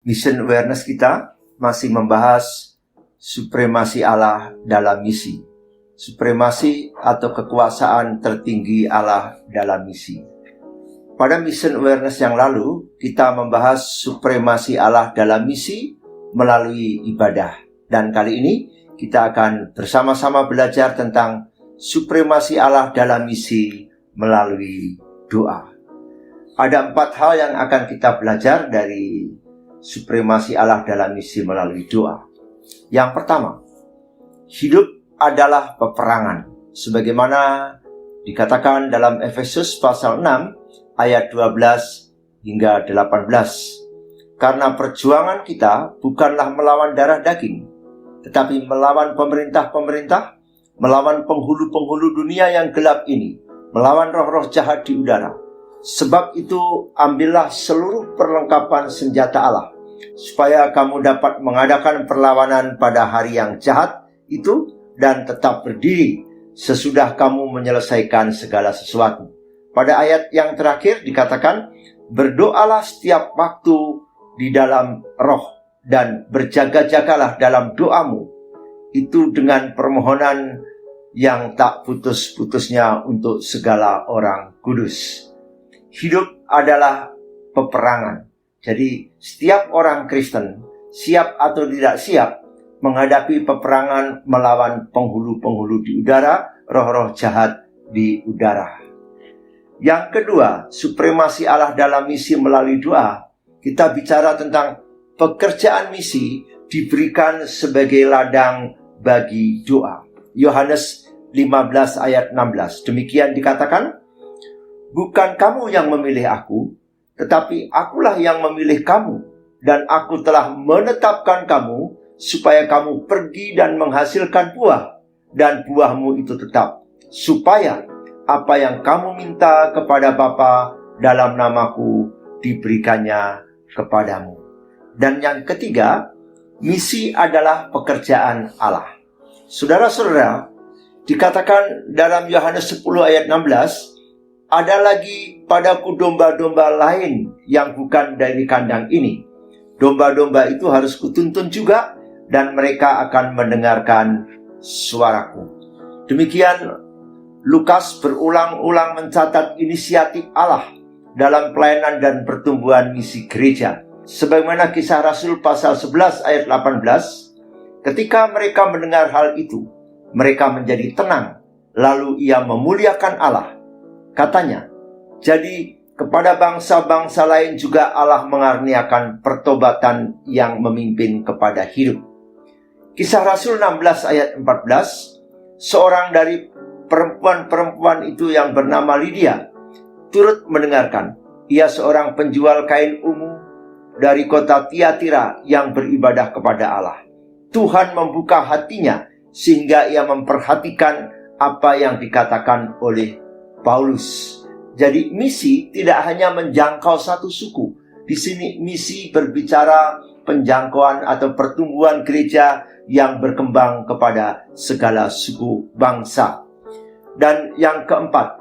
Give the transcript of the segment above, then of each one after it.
Mission awareness kita masih membahas supremasi Allah dalam misi. Supremasi atau kekuasaan tertinggi Allah dalam misi. Pada mission awareness yang lalu, kita membahas supremasi Allah dalam misi melalui ibadah. Dan kali ini kita akan bersama-sama belajar tentang supremasi Allah dalam misi melalui doa. Ada 4 hal yang akan kita belajar dari supremasi Allah dalam misi melalui doa. Yang pertama, hidup adalah peperangan. Sebagaimana dikatakan dalam Efesus pasal 6 ayat 12 hingga 18. Karena perjuangan kita bukanlah melawan darah daging, tetapi melawan pemerintah-pemerintah, melawan penghulu-penghulu dunia yang gelap ini, melawan roh-roh jahat di udara. Sebab itu ambillah seluruh perlengkapan senjata Allah, supaya kamu dapat mengadakan perlawanan pada hari yang jahat itu dan tetap berdiri sesudah kamu menyelesaikan segala sesuatu. Pada ayat yang terakhir dikatakan, berdoalah setiap waktu di dalam roh dan berjaga-jagalah dalam doamu, itu dengan permohonan yang tak putus-putusnya untuk segala orang kudus. Hidup adalah peperangan. Jadi setiap orang Kristen, siap atau tidak siap, menghadapi peperangan melawan penghulu-penghulu di udara, roh-roh jahat di udara. Yang kedua, supremasi Allah dalam misi melalui doa. Kita bicara tentang pekerjaan misi diberikan sebagai ladang bagi doa. Yohanes 15 ayat 16. Demikian dikatakan, bukan kamu yang memilih aku, tetapi akulah yang memilih kamu, dan aku telah menetapkan kamu supaya kamu pergi dan menghasilkan buah, dan buahmu itu tetap, supaya apa yang kamu minta kepada Bapa dalam namaku diberikannya kepadamu. Dan yang ketiga, misi adalah pekerjaan Allah. Saudara-saudara, dikatakan dalam Yohanes 10 ayat 16, ada lagi padaku domba-domba lain yang bukan dari kandang ini. Domba-domba itu harus kutuntun juga, dan mereka akan mendengarkan suaraku. Demikian Lukas berulang-ulang mencatat inisiatif Allah dalam pelayanan dan pertumbuhan misi gereja. Sebagaimana Kisah Rasul pasal 11 ayat 18, ketika mereka mendengar hal itu, mereka menjadi tenang, lalu ia memuliakan Allah. Katanya, jadi kepada bangsa-bangsa lain juga Allah mengaruniakan pertobatan yang memimpin kepada hidup. Kisah Rasul 16 ayat 14, seorang dari perempuan-perempuan itu yang bernama Lydia turut mendengarkan. Ia seorang penjual kain ungu dari kota Tiatira yang beribadah kepada Allah. Tuhan membuka hatinya sehingga ia memperhatikan apa yang dikatakan oleh Paulus. Jadi misi tidak hanya menjangkau satu suku. Di sini misi berbicara penjangkauan atau pertumbuhan gereja yang berkembang kepada segala suku bangsa. Dan yang keempat,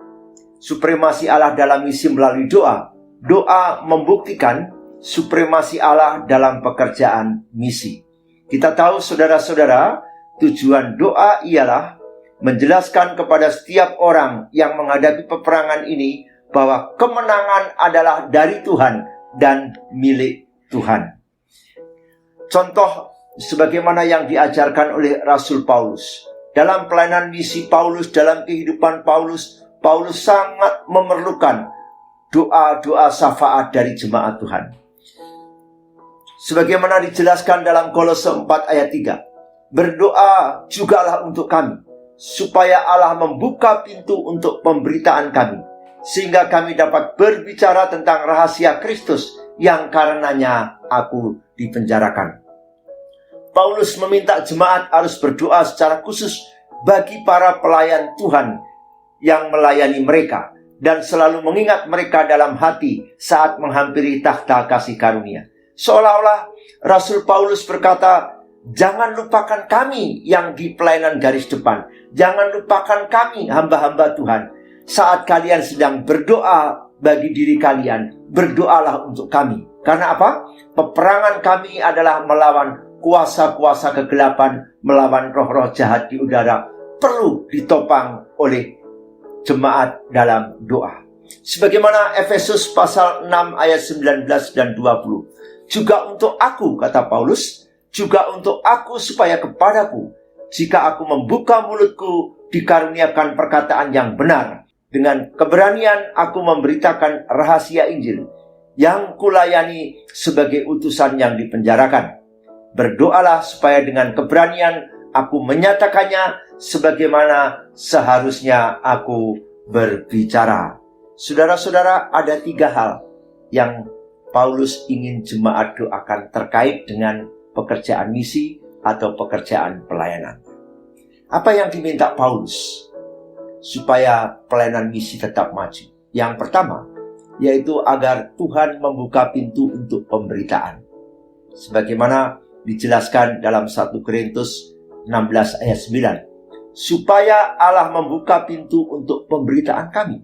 supremasi Allah dalam misi melalui doa. Doa membuktikan supremasi Allah dalam pekerjaan misi. Kita tahu saudara-saudara, tujuan doa ialah menjelaskan kepada setiap orang yang menghadapi peperangan ini bahwa kemenangan adalah dari Tuhan dan milik Tuhan. Contoh sebagaimana yang diajarkan oleh Rasul Paulus. Dalam pelayanan misi Paulus, dalam kehidupan Paulus, Paulus sangat memerlukan doa-doa syafaat dari jemaat Tuhan. Sebagaimana dijelaskan dalam Kolose 4 ayat 3. Berdoa jugalah untuk kami, supaya Allah membuka pintu untuk pemberitaan kami, sehingga kami dapat berbicara tentang rahasia Kristus yang karenanya aku dipenjarakan. Paulus meminta jemaat harus berdoa secara khusus bagi para pelayan Tuhan yang melayani mereka, dan selalu mengingat mereka dalam hati saat menghampiri takhta kasih karunia. Seolah-olah Rasul Paulus berkata, jangan lupakan kami yang di pelayanan garis depan. Jangan lupakan kami hamba-hamba Tuhan. Saat kalian sedang berdoa bagi diri kalian, berdoalah untuk kami. Karena apa? Peperangan kami adalah melawan kuasa-kuasa kegelapan, melawan roh-roh jahat di udara. Perlu ditopang oleh jemaat dalam doa. Sebagaimana Efesus pasal 6 ayat 19 dan 20. Juga untuk aku, kata Paulus, juga untuk aku supaya kepadaku, jika aku membuka mulutku, dikaruniakan perkataan yang benar. Dengan keberanian aku memberitakan rahasia Injil yang kulayani sebagai utusan yang dipenjarakan. Berdoalah supaya dengan keberanian aku menyatakannya sebagaimana seharusnya aku berbicara. Saudara-saudara, ada 3 hal yang Paulus ingin jemaat doakan terkait dengan pekerjaan misi atau pekerjaan pelayanan. Apa yang diminta Paulus supaya pelayanan misi tetap maju? Yang pertama, yaitu agar Tuhan membuka pintu untuk pemberitaan. Sebagaimana dijelaskan dalam 1 Korintus 16 ayat 9. Supaya Allah membuka pintu untuk pemberitaan kami,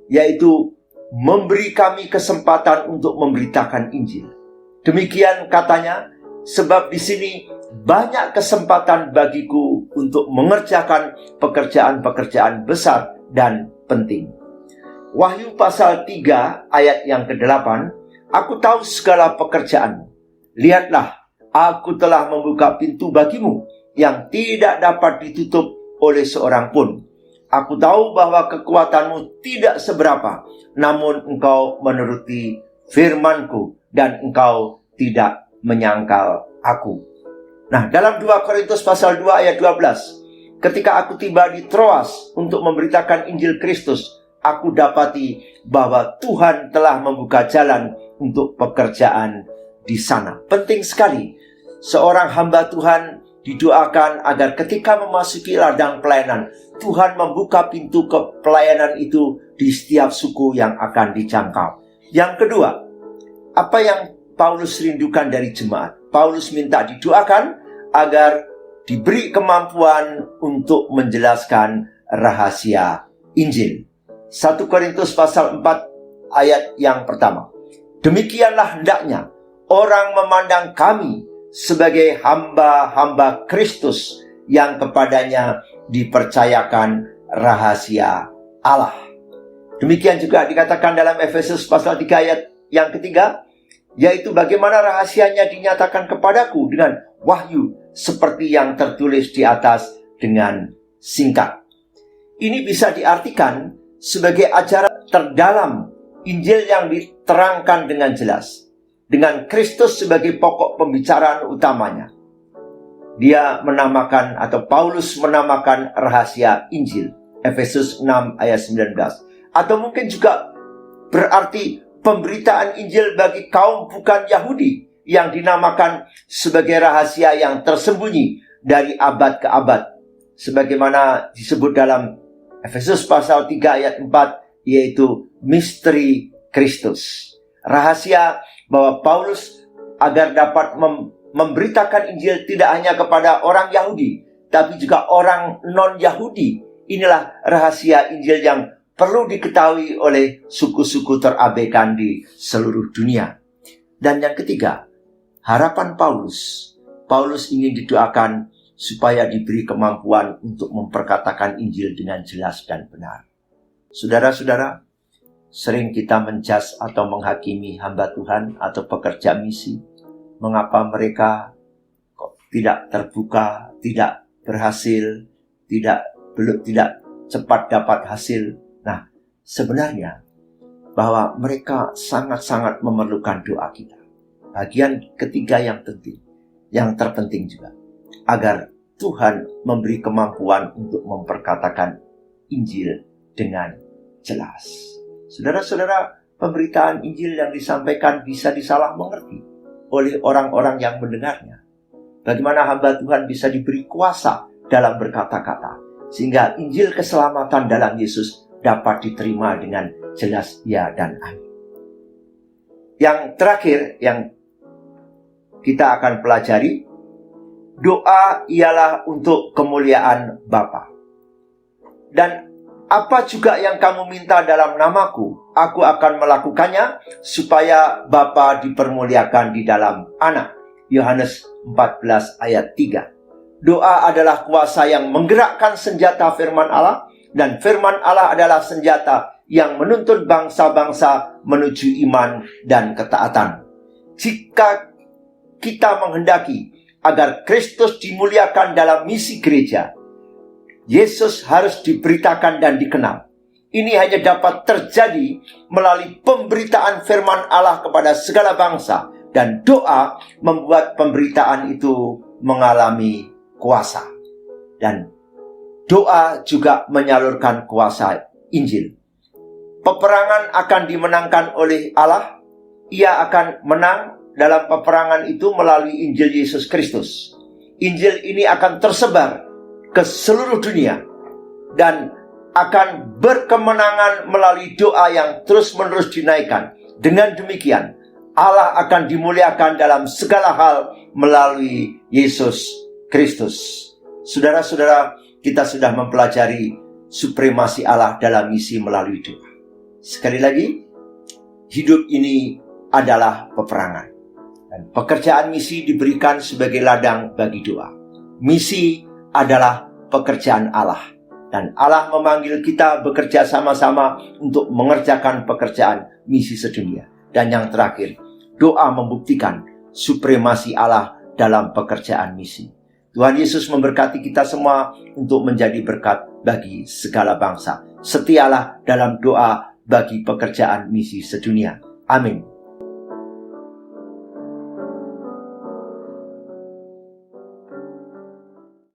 yaitu memberi kami kesempatan untuk memberitakan Injil. Demikian katanya, sebab di sini banyak kesempatan bagiku untuk mengerjakan pekerjaan-pekerjaan besar dan penting. Wahyu pasal 3 ayat yang ke-8, aku tahu segala pekerjaanmu. Lihatlah, aku telah membuka pintu bagimu yang tidak dapat ditutup oleh seorang pun. Aku tahu bahwa kekuatanmu tidak seberapa, namun engkau menuruti firmanku dan engkau tidak menyangkal aku. Nah, dalam 2 Korintus pasal 2 ayat 12, ketika aku tiba di Troas untuk memberitakan Injil Kristus, aku dapati bahwa Tuhan telah membuka jalan untuk pekerjaan di sana. Penting sekali seorang hamba Tuhan didoakan agar ketika memasuki ladang pelayanan, Tuhan membuka pintu ke pelayanan itu di setiap suku yang akan dijangkau. Yang kedua, apa yang Paulus rindukan dari jemaat? Paulus minta didoakan agar diberi kemampuan untuk menjelaskan rahasia Injil. 1 Korintus pasal 4 ayat yang pertama. Demikianlah hendaknya orang memandang kami sebagai hamba-hamba Kristus yang kepadanya dipercayakan rahasia Allah. Demikian juga dikatakan dalam Efesus pasal 3 ayat yang ketiga, yaitu bagaimana rahasianya dinyatakan kepadaku dengan wahyu seperti yang tertulis di atas dengan singkat. Ini bisa diartikan sebagai ajaran terdalam Injil yang diterangkan dengan jelas, dengan Kristus sebagai pokok pembicaraan utamanya. Dia menamakan, atau Paulus menamakan rahasia Injil, Efesus 6 ayat 19. Atau mungkin juga berarti pemberitaan Injil bagi kaum bukan Yahudi yang dinamakan sebagai rahasia yang tersembunyi dari abad ke abad, sebagaimana disebut dalam Efesus pasal 3 ayat 4, yaitu misteri Kristus. Rahasia bahwa Paulus agar dapat memberitakan Injil tidak hanya kepada orang Yahudi, tapi juga orang non-Yahudi. Inilah rahasia Injil yang perlu diketahui oleh suku-suku terabaikan di seluruh dunia. Dan yang ketiga, harapan Paulus. Paulus ingin didoakan supaya diberi kemampuan untuk memperkatakan Injil dengan jelas dan benar. Saudara-saudara, sering kita menjudge atau menghakimi hamba Tuhan atau pekerja misi. Mengapa mereka kok tidak terbuka, tidak berhasil, tidak cepat dapat hasil. Nah, sebenarnya bahwa mereka sangat-sangat memerlukan doa kita. Bagian ketiga yang penting, yang terpenting juga, agar Tuhan memberi kemampuan untuk memperkatakan Injil dengan jelas. Saudara-saudara, pemberitaan Injil yang disampaikan bisa disalah mengerti oleh orang-orang yang mendengarnya. Bagaimana hamba Tuhan bisa diberi kuasa dalam berkata-kata, sehingga Injil keselamatan dalam Yesus dapat diterima dengan jelas ya dan amin. Yang terakhir yang kita akan pelajari, doa ialah untuk kemuliaan Bapa. Dan apa juga yang kamu minta dalam namaku, aku akan melakukannya, supaya Bapa dipermuliakan di dalam Anak. Yohanes 14 ayat 3. Doa adalah kuasa yang menggerakkan senjata firman Allah, dan firman Allah adalah senjata yang menuntun bangsa-bangsa menuju iman dan ketaatan. Jika kita menghendaki agar Kristus dimuliakan dalam misi gereja, Yesus harus diberitakan dan dikenal. Ini hanya dapat terjadi melalui pemberitaan firman Allah kepada segala bangsa, dan doa membuat pemberitaan itu mengalami kuasa. Dan doa juga menyalurkan kuasa Injil. Peperangan akan dimenangkan oleh Allah. Ia akan menang dalam peperangan itu melalui Injil Yesus Kristus. Injil ini akan tersebar ke seluruh dunia dan akan berkemenangan melalui doa yang terus-menerus dinaikkan. Dengan demikian, Allah akan dimuliakan dalam segala hal melalui Yesus Kristus. Saudara-saudara, kita sudah mempelajari supremasi Allah dalam misi melalui doa. Sekali lagi, hidup ini adalah peperangan. Dan pekerjaan misi diberikan sebagai ladang bagi doa. Misi adalah pekerjaan Allah. Dan Allah memanggil kita bekerja sama-sama untuk mengerjakan pekerjaan misi sedunia. Dan yang terakhir, doa membuktikan supremasi Allah dalam pekerjaan misi. Tuhan Yesus memberkati kita semua untuk menjadi berkat bagi segala bangsa. Setialah dalam doa bagi pekerjaan misi sedunia. Amin.